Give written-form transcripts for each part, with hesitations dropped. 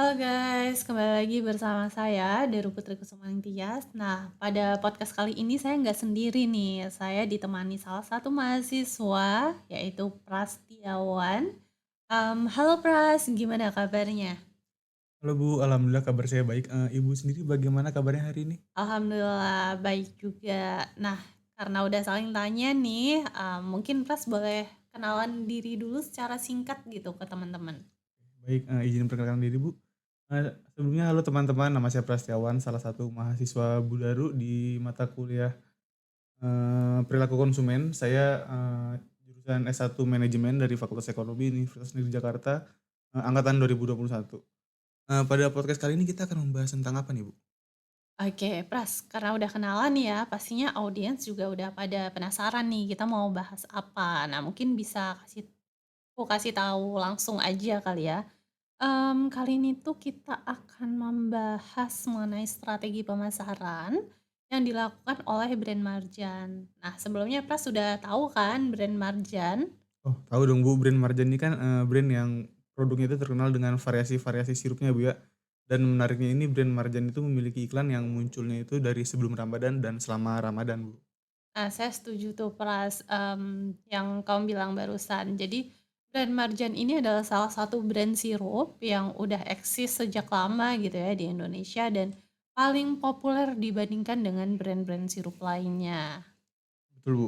Halo guys, kembali lagi bersama saya Deru Putri Kusuma Tias. Nah, pada podcast kali ini saya nggak sendiri nih. Saya ditemani salah satu mahasiswa, yaitu Prastiawan. Halo Pras, gimana kabarnya? Halo Bu, alhamdulillah kabar saya baik. Ibu sendiri bagaimana kabarnya hari ini? Alhamdulillah baik juga. Nah, karena udah saling tanya nih, mungkin Pras boleh kenalan diri dulu secara singkat gitu ke teman-teman. Baik, izin perkenalkan diri Bu. Sebelumnya halo teman-teman, nama saya Prastiawan, salah satu mahasiswa Budaru di mata kuliah perilaku konsumen. Saya jurusan S1 Manajemen dari Fakultas Ekonomi Universitas Negeri Jakarta, angkatan 2021. Pada podcast kali ini kita akan membahas tentang apa nih Bu? Oke, Pras, karena udah kenalan nih ya, pastinya audiens juga udah pada penasaran nih, kita mau bahas apa. Nah, mungkin bisa aku kasih tahu langsung aja kali ya. Kali ini tuh kita akan membahas mengenai strategi pemasaran yang dilakukan oleh brand Marjan. Nah, sebelumnya Pras sudah tahu kan brand Marjan? Oh, tahu dong Bu, brand Marjan ini kan, brand yang produknya itu terkenal dengan variasi-variasi sirupnya Bu ya. Dan menariknya ini brand Marjan itu memiliki iklan yang munculnya itu dari sebelum Ramadan dan selama Ramadan Bu. Nah, saya setuju tuh Pras, yang kamu bilang barusan. Jadi, brand Marjan ini adalah salah satu brand sirup yang udah eksis sejak lama gitu ya di Indonesia dan paling populer dibandingkan dengan brand-brand sirup lainnya. Betul Bu,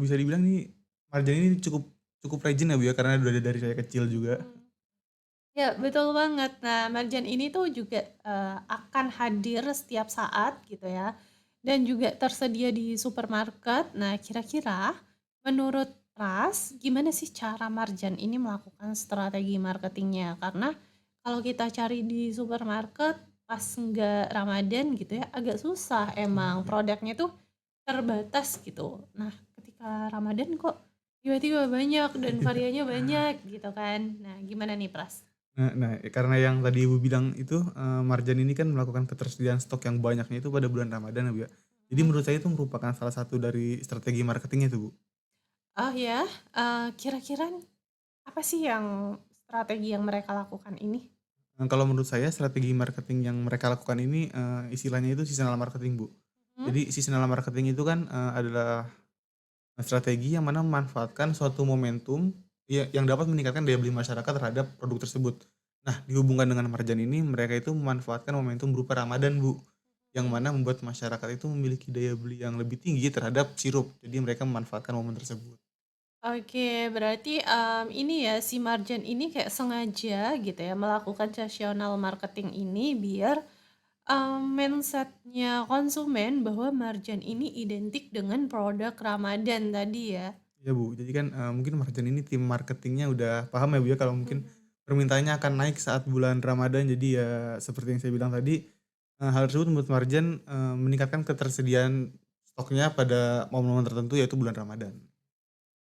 bisa dibilang nih Marjan ini cukup cukup legend ya Bu ya, karena udah ada dari saya kecil juga. Mhm. Ya, betul banget. Nah, Marjan ini tuh juga, akan hadir setiap saat gitu ya, dan juga tersedia di supermarket. Nah, kira-kira menurut Pras, gimana sih cara Marjan ini melakukan strategi marketingnya? Karena kalau kita cari di supermarket pas nggak Ramadan gitu ya, agak susah emang, produknya tuh terbatas gitu. Nah, ketika Ramadan kok tiba-tiba banyak dan variannya banyak gitu kan. Nah, gimana nih Pras? Karena yang tadi Ibu bilang itu, Marjan ini kan melakukan ketersediaan stok yang banyaknya itu pada bulan Ramadan ya Bu ya. Jadi Mhm. menurut saya itu merupakan salah satu dari strategi marketingnya itu Bu. Oh ya, kira-kira apa sih yang strategi yang mereka lakukan ini? Kalau menurut saya strategi marketing yang mereka lakukan ini, istilahnya itu seasonal marketing, Bu. Mhm. Jadi seasonal marketing itu kan, adalah strategi yang mana memanfaatkan suatu momentum yang dapat meningkatkan daya beli masyarakat terhadap produk tersebut. Nah, dihubungkan dengan marjan ini mereka itu memanfaatkan momentum berupa Ramadan, Bu, yang Mhm. mana membuat masyarakat itu memiliki daya beli yang lebih tinggi terhadap sirup. Jadi mereka memanfaatkan momen tersebut. Oke, berarti, ini ya, si Marjan ini kayak sengaja gitu ya melakukan seasonal marketing ini biar, mindset-nya konsumen bahwa Marjan ini identik dengan produk Ramadan tadi ya? Iya, Bu. Jadi kan, mungkin marjan ini tim marketingnya udah paham ya, Bu, ya, kalau mungkin Mhm. permintaannya akan naik saat bulan Ramadan. Jadi ya seperti yang saya bilang tadi, hal tersebut membuat marjan, meningkatkan ketersediaan stoknya pada momen-momen tertentu yaitu bulan Ramadan.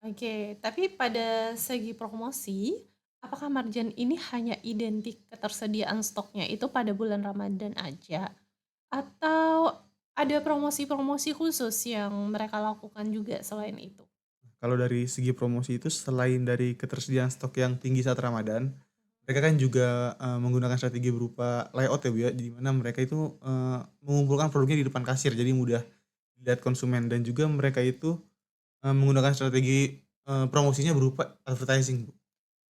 Oke, tapi pada segi promosi, apakah Marjan ini hanya identik ketersediaan stoknya itu pada bulan Ramadan aja? Atau ada promosi-promosi khusus yang mereka lakukan juga selain itu? Kalau dari segi promosi itu selain dari ketersediaan stok yang tinggi saat Ramadan, mereka kan juga, menggunakan strategi berupa layout ya, Bu, ya, di mana mereka itu, mengumpulkan produknya di depan kasir jadi mudah dilihat konsumen dan juga mereka itu, menggunakan strategi, promosinya berupa advertising, Bu.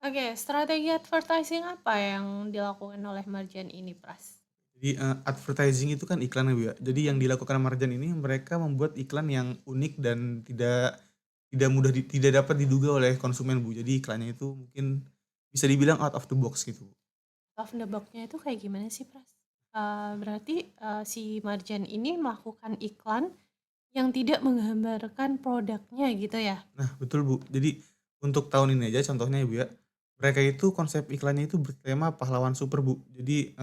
Oke, strategi advertising apa yang dilakukan oleh Marjan ini, Pras? Jadi, advertising itu kan iklan ya, Bu, ya. Jadi yang Mhm. dilakukan Marjan ini mereka membuat iklan yang unik dan tidak mudah tidak dapat diduga oleh konsumen, Bu. Jadi iklannya itu mungkin bisa dibilang out of the box gitu, Bu. Love the Box-nya itu kayak gimana sih, Pras? Berarti, si Marjan ini melakukan iklan yang tidak menggambarkan produknya gitu ya? Nah, betul, Bu. Jadi untuk tahun ini aja contohnya ya, Bu, ya, mereka itu konsep iklannya itu bertema pahlawan super, Bu. Jadi,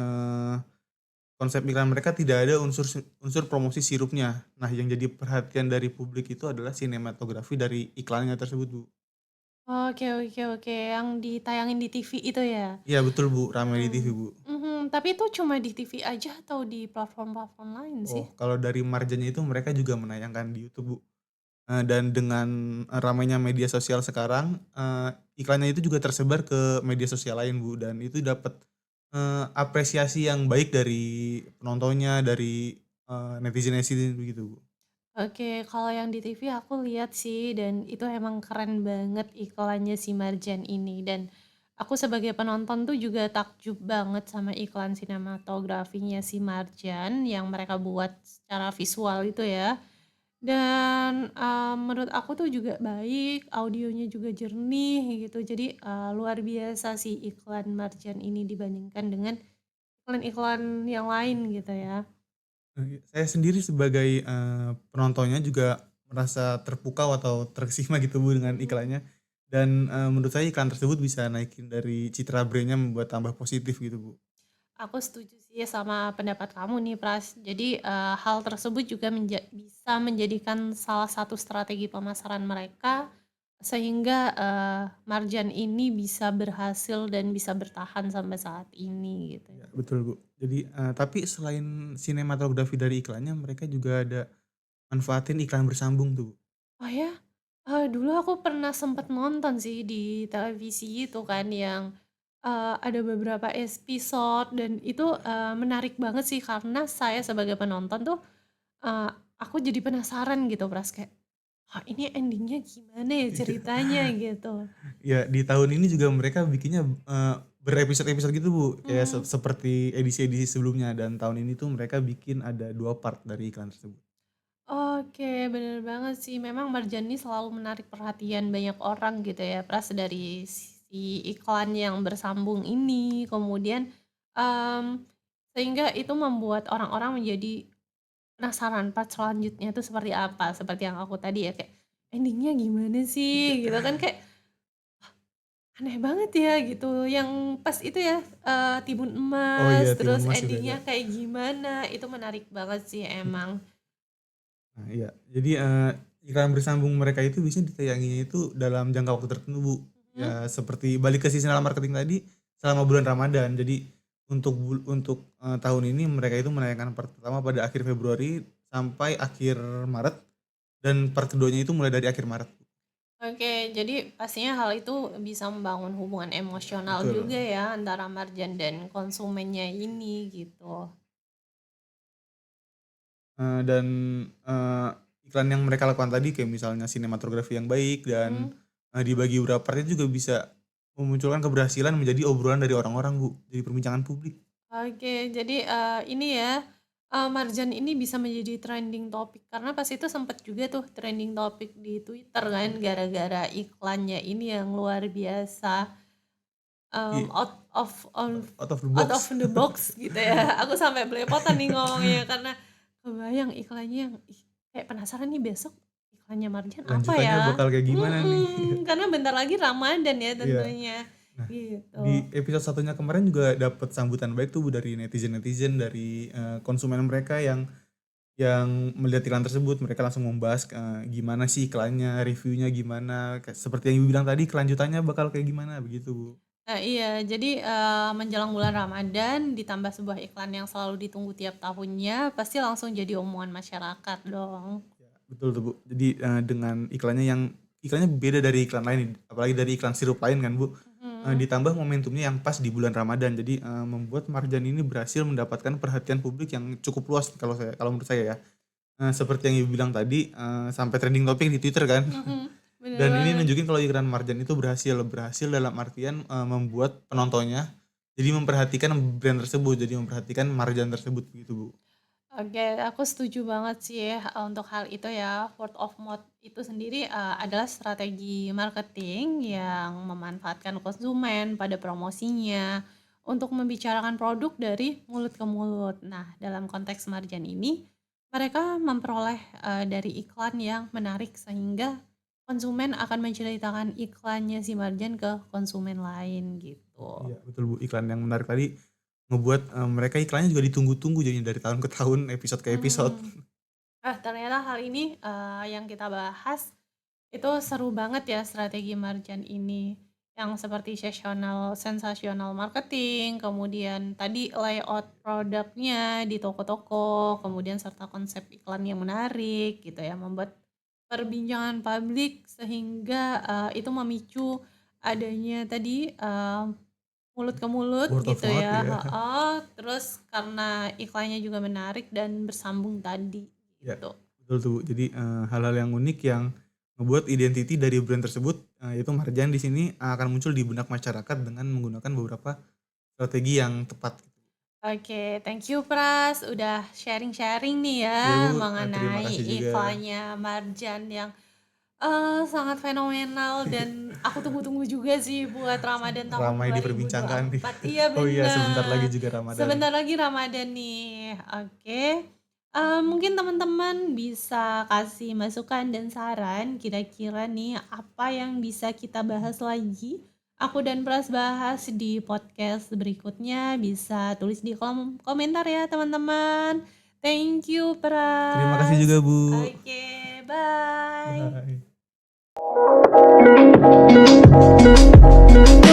konsep iklan mereka tidak ada unsur promosi sirupnya. Nah, yang jadi perhatian dari publik itu adalah sinematografi dari iklannya tersebut, Bu. Oke oke oke, yang ditayangin di TV itu ya? Iya betul, Bu, ramai di TV, Mhm Bu. tapi itu cuma di TV aja atau di platform-platform lain sih? Oh, kalau dari marjannya itu mereka juga menayangkan di YouTube, Bu. Dan dengan, ramainya media sosial sekarang, iklannya itu juga tersebar ke media sosial lain, Bu, dan itu dapat apresiasi yang baik dari penontonnya, dari, netizen-netizen begitu, Bu. Oke, kalau yang di TV aku lihat sih dan itu emang keren banget iklannya si Marjan ini dan aku sebagai penonton tuh juga takjub banget sama iklan sinematografinya si Marjan yang mereka buat secara visual itu ya. Dan, menurut aku tuh juga baik, audionya juga jernih gitu. Jadi, luar biasa sih iklan Marjan ini dibandingkan dengan iklan-iklan yang lain gitu ya. Saya sendiri sebagai, penontonnya juga merasa terpukau atau terkesima gitu, Bu, dengan Mhm. iklannya dan, menurut saya iklan tersebut bisa naikin dari citra brand-nya membuat tambah positif gitu, Bu. Aku setuju sih sama pendapat kamu nih, Pras. Jadi, hal tersebut juga bisa menjadikan salah satu strategi pemasaran mereka, sehingga, Marjan ini bisa berhasil dan bisa bertahan sampai saat ini, gitu. Iya, betul, Bu. Jadi, tapi selain sinematografi dari iklannya mereka juga ada manfaatin iklan bersambung tuh, Bu. Oh ya? Dulu aku pernah sempet nonton sih di televisi itu kan yang, ada beberapa episode dan itu, menarik banget sih karena saya sebagai penonton tuh, eee, aku jadi penasaran gitu Pras, kayak, "Wah ini ending-nya gimana ya ceritanya?" Gitu. Iya, di tahun ini juga mereka bikinnya, berepisode-episode gitu, Bu, kayak Mhm. seperti edisi-edisi sebelumnya dan tahun ini tuh mereka bikin ada 2 part dari iklan tersebut. Oke, bener banget sih. Memang Marjani selalu menarik perhatian banyak orang gitu ya, Pras, dari si iklan yang bersambung ini, kemudian, mmm, sehingga itu membuat orang-orang menjadi penasaran part selanjutnya itu seperti apa, seperti yang aku tadi ya, kayak, "Ending-nya gimana sih?" Gitu kan, kayak, aneh banget ya gitu, yang pas itu ya, Timun Oh Emas, iya, Timun terus Mas juga ada. ending-nya kayak gimana, itu menarik banget sih emang. Nah iya, jadi, iklan bersambung mereka itu biasanya ditayanginya itu dalam jangka waktu tertentu, Bu. Mhm. Ya seperti balik ke seasonal marketing tadi, selama bulan Ramadan. Jadi untuk, tahun ini mereka itu menayangkan part pertama pada akhir Februari sampai akhir Maret dan part keduanya itu mulai dari akhir Maret. Oke, jadi pastinya hal itu bisa membangun hubungan Iya, emosional betul. juga ya antara Marjan dan konsumennya ini gitu. Dan, eee, iklan yang mereka lakukan tadi kayak misalnya sinematografi yang baik dan, Mhm. dibagi beberapa part itu juga bisa memunculkan keberhasilan menjadi obrolan dari orang-orang, Bu, jadi perbincangan publik. Oke, jadi, ini ya, Marjan ini bisa menjadi trending topik karena pas itu sempet juga tuh trending topik di Twitter kan gara-gara iklannya ini yang luar biasa, I out of the out of box. the box gitu ya. Aku sampai belepotan nih ngomongnya karena kebayang iklannya yang, ih, kayak penasaran nih besok iklannya Marjan apa Lanjutannya ya? bakal kayak gimana nih? Karena bentar lagi Ramadan ya Iya. tentunya, Nah, di gitu. episode satunya kemarin juga dapat sambutan baik tuh, Bu, dari netizen-netizen, dari, konsumen mereka yang melihat iklan tersebut. Mereka langsung membahas, gimana sih iklannya, reviewnya gimana, kayak seperti yang Ibu bilang tadi, kelanjutannya bakal kayak gimana, begitu, Bu. Nah iya, jadi, menjelang bulan Ramadan ditambah sebuah iklan yang selalu ditunggu tiap tahunnya, pasti langsung jadi omongan masyarakat dong. Ya, betul tuh, Bu. Jadi, dengan iklannya beda dari iklan lain, apalagi dari iklan sirup lain kan, Bu. Mhm. Ditambah momentumnya yang pas di bulan Ramadan. Jadi, membuat Marjan ini berhasil mendapatkan perhatian publik yang cukup luas kalau menurut saya ya. Seperti yang Ibu bilang tadi, sampai trending topik di Twitter kan. Mhm, bener Dan ini banget. nunjukin kalau iklan Marjan itu berhasil. Berhasil dalam artian, membuat penontonnya jadi memperhatikan brand tersebut, jadi memperhatikan Marjan tersebut gitu, Bu. Oke, aku setuju banget sih ya, untuk hal itu ya. Word of mouth itu sendiri, adalah strategi marketing yang memanfaatkan konsumen pada promosinya untuk membicarakan produk dari mulut ke mulut. Nah, dalam konteks Marjan ini, mereka memperoleh, dari iklan yang menarik sehingga konsumen akan menceritakan iklannya si Marjan ke konsumen lain gitu. Iya, betul, Bu. Iklan yang menarik tadi ngebuat, mereka iklannya juga ditunggu-tunggu jadinya dari tahun ke tahun, episode ke episode. Mhm. Ternyata hal ini, yang kita bahas itu seru banget ya strategi Marjan ini, yang seperti sensasional marketing, kemudian tadi layout produknya di toko-toko, kemudian serta konsep iklan yang menarik gitu ya, membuat perbincangan publik sehingga, itu memicu adanya tadi, mulut ke mulut Word of gitu mouth ya, ya. heeh, terus karena iklannya juga menarik dan bersambung tadi, Ya, gitu. betul tuh, Bu. Jadi, hal-hal yang unik yang ngebuat identiti dari brand tersebut, yaitu Marjan di sini akan muncul di benak masyarakat dengan menggunakan beberapa strategi yang tepat. Oke, thank you Pras, udah sharing-sharing nih Iya, ya Bu, terima mengenai kasih juga. iklannya Marjan yang, sangat fenomenal dan aku tunggu-tunggu juga sih buat Ramadan tahun Ramai dua ribu dua puluh diperbincangkan nih. empat. Iya Oh iya, sebentar lagi bener, juga Ramadan. sebentar lagi Ramadan nih. Oke, mungkin teman-teman bisa kasih masukan dan saran kira-kira nih apa yang bisa kita bahas lagi, aku dan Pras bahas di podcast berikutnya, bisa tulis di kolom komentar ya teman-teman. Thank you Terima kasih juga, Pras. Bu. Oke, bye. Bye.